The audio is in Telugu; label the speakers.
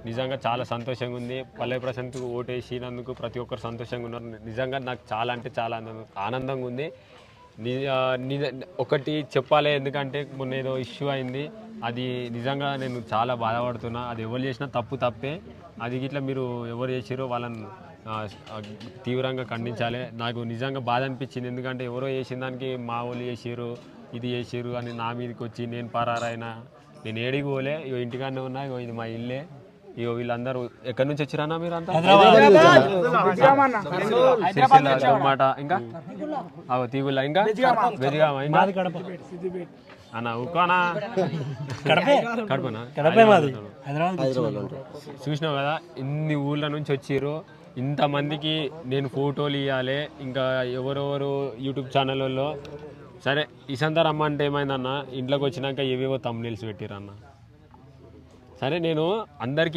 Speaker 1: నిజంగా చాలా సంతోషంగా ఉంది. పల్లె ప్రశాంత్కు ఓటేసినందుకు ప్రతి ఒక్కరు సంతోషంగా ఉన్నారు. నిజంగా నాకు చాలా అంటే చాలా ఆనందంగా ఉంది. ఒకటి చెప్పాలి, ఎందుకంటే మొన్న ఏదో ఇష్యూ అయింది, అది నిజంగా నేను చాలా బాధపడుతున్నా. అది ఎవరు చేసినా తప్పే. అది ఇట్లా మీరు ఎవరు చేసిరో వాళ్ళని తీవ్రంగా ఖండించాలి. నాకు నిజంగా బాధ అనిపించింది, ఎందుకంటే ఎవరో చేసిన దానికి మా వాళ్ళు చేసిరు, ఇది చేసిరు అని నా మీదకి వచ్చి నేను పరారైనా. నేను ఏడికి పోలే, ఇగో ఇంటికాడనే ఉన్నా. ఇగో ఇది మా ఇల్లే. ఇగో వీళ్ళందరూ ఎక్కడి నుంచి వచ్చిరన్నా మీరు అంతా? మాట ఇంకా తీగుల్లా, ఇంకా బెదిగామ, ఇంకా అన్న ఉక్కానా కడపనా? చూసినావు కదా, ఇన్ని ఊళ్ళ నుంచి వచ్చిర్రు. ఇంతమందికి నేను ఫోటోలు ఇవ్వాలి, ఇంకా ఎవరెవరు యూట్యూబ్ ఛానళ్ళలో. సరే ఇసంతా రమ్మంటే ఏమైందన్న, ఇంట్లోకి వచ్చినాక ఏవేవో తమ్నెయిల్స్ పెట్టిరన్న. సరే నేను అందరికీ